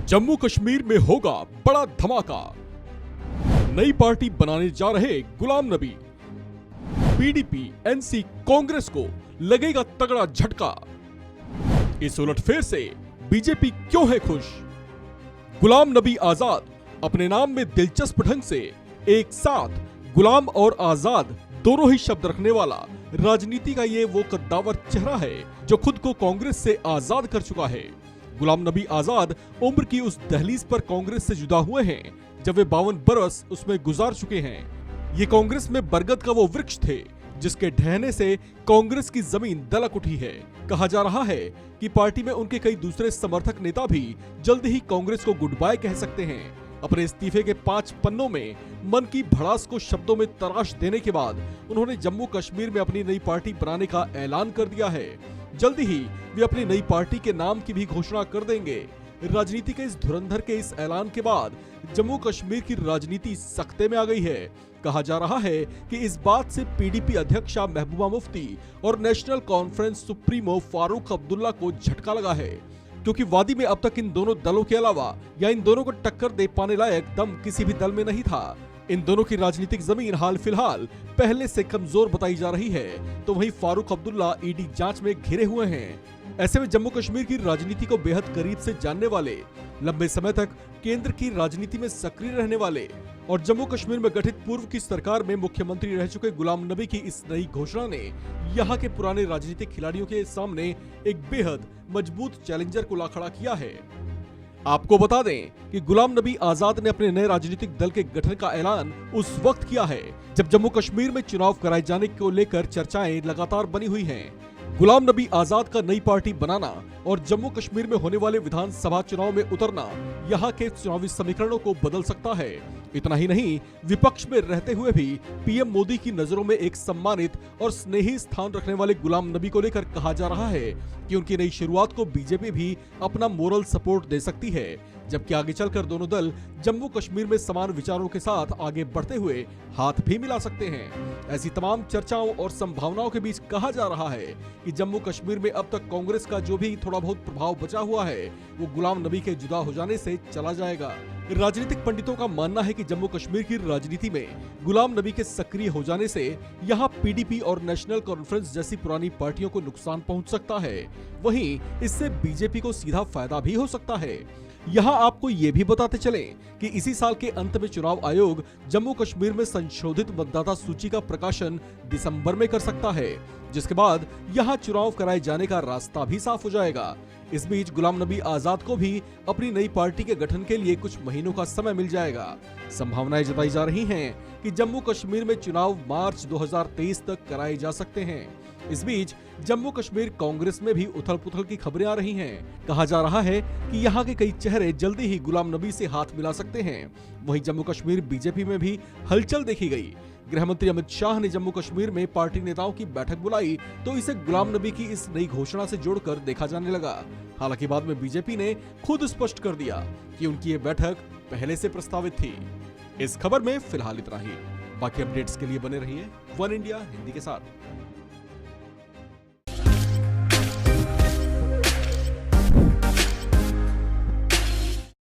जम्मू कश्मीर में होगा बड़ा धमाका। नई पार्टी बनाने जा रहे गुलाम नबी। पीडीपी एनसी कांग्रेस को लगेगा तगड़ा झटका। इस उलटफेर से बीजेपी क्यों है खुश? गुलाम नबी आजाद अपने नाम में दिलचस्प ढंग से एक साथ गुलाम और आजाद दोनों ही शब्द रखने वाला राजनीति का ये वो कद्दावर चेहरा है जो खुद को कांग्रेस से आजाद कर चुका है। गुलाम नबी आजाद उम्र की उस दहलीज पर कांग्रेस से जुदा हुए हैं जब वे 52 बरस उसमें गुजार चुके हैं। ये कांग्रेस में बरगद का वो वृक्ष थे जिसके ढहने से कांग्रेस की जमीन दलक उठी है। कहा जा रहा है कि पार्टी में उनके कई दूसरे समर्थक नेता भी जल्द ही कांग्रेस को गुड बाय कह सकते हैं। अपने इस्तीफे के 5 पन्नों में मन की भड़ास को शब्दों में तराश देने के बाद उन्होंने जम्मू कश्मीर में अपनी नई पार्टी बनाने का ऐलान कर दिया है। जल्दी ही वे अपनी नई पार्टी के नाम की भी घोषणा कर देंगे। राजनीति के इस धुरंधर के इस ऐलान के बाद जम्मू कश्मीर की राजनीति सख्ते में आ गई है। कहा जा रहा है कि इस बात से पीडीपी अध्यक्षा महबूबा मुफ्ती और national conference supremo Farooq Abdullah को झटका लगा है, क्योंकि वादी में अब तक इन दोनों दलों के अलावा या इन दोनों को टक्कर दे पाने लायक दम किसी भी दल में नहीं था। इन दोनों की राजनीतिक जमीन हाल फिलहाल पहले से कमजोर बताई जा रही है, तो वहीं फारूक अब्दुल्ला ईडी जांच में घिरे हुए हैं। ऐसे में जम्मू कश्मीर की राजनीति को बेहद करीब से जानने वाले, लंबे समय तक केंद्र की राजनीति में सक्रिय रहने वाले और जम्मू कश्मीर में गठित पूर्व की सरकार में मुख्यमंत्री रह चुके गुलाम नबी की इस नई घोषणा ने यहाँ के पुराने राजनीतिक खिलाड़ियों के सामने एक बेहद मजबूत चैलेंजर को ला खड़ा किया है। आपको बता दें कि गुलाम नबी आजाद ने अपने नए राजनीतिक दल के गठन का ऐलान उस वक्त किया है जब जम्मू कश्मीर में चुनाव कराए जाने को लेकर चर्चाएं लगातार बनी हुई हैं। गुलाम नबी आजाद का नई पार्टी बनाना और जम्मू कश्मीर में होने वाले विधानसभा चुनाव में उतरना यहाँ के चुनावी समीकरणों को बदल सकता है। इतना ही नहीं, विपक्ष में रहते हुए भी पीएम मोदी की नजरों में एक सम्मानित और स्नेही स्थान रखने वाले गुलाम नबी को लेकर कहा जा रहा है कि उनकी नई शुरुआत को बीजेपी भी अपना मोरल सपोर्ट दे सकती है, जबकि आगे चलकर दोनों दल जम्मू कश्मीर में समान विचारों के साथ आगे बढ़ते हुए हाथ भी मिला सकते हैं। ऐसी तमाम चर्चाओं और संभावनाओं के बीच कहा जा रहा है कि जम्मू कश्मीर में अब तक कांग्रेस का जो भी थोड़ा बहुत प्रभाव बचा हुआ है वो गुलाम नबी के जुदा हो जाने से चला जाएगा। राजनीतिक पंडितों का मानना है कि जम्मू कश्मीर की राजनीति में गुलाम नबी के सक्रिय हो जाने से यहाँ पीडीपी और नेशनल कॉन्फ्रेंस जैसी पुरानी पार्टियों को नुकसान पहुंच सकता है। वहीं इससे बीजेपी को सीधा फायदा भी हो सकता है। यहाँ आपको ये भी बताते चलें कि इसी साल के अंत में चुनाव आयोग जम्मू कश्मीर में संशोधित मतदाता सूची का प्रकाशन दिसंबर में कर सकता है, जिसके बाद यहाँ चुनाव कराए जाने का रास्ता भी साफ हो जाएगा। इस बीच गुलाम नबी आजाद को भी अपनी नई पार्टी के गठन के लिए कुछ महीनों का समय मिल जाएगा। संभावनाएं जताई जा रही हैं कि जम्मू कश्मीर में चुनाव मार्च 2023 तक कराए जा सकते हैं। इस बीच जम्मू कश्मीर कांग्रेस में भी उथल पुथल की खबरें आ रही हैं। कहा जा रहा है कि यहाँ के कई चेहरे जल्दी ही गुलाम नबी से हाथ मिला सकते हैं। वहीं जम्मू कश्मीर बीजेपी में भी हलचल देखी गई। गृह मंत्री अमित शाह ने जम्मू कश्मीर में पार्टी नेताओं की बैठक बुलाई तो इसे गुलाम नबी की इस नई घोषणा से जोड़कर देखा जाने लगा। हालांकि बाद में बीजेपी ने खुद स्पष्ट कर दिया कि उनकी ये बैठक पहले से प्रस्तावित थी। इस खबर में फिलहाल इतना ही। बाकी अपडेट्स के लिए बने रहिए वन इंडिया हिंदी के साथ।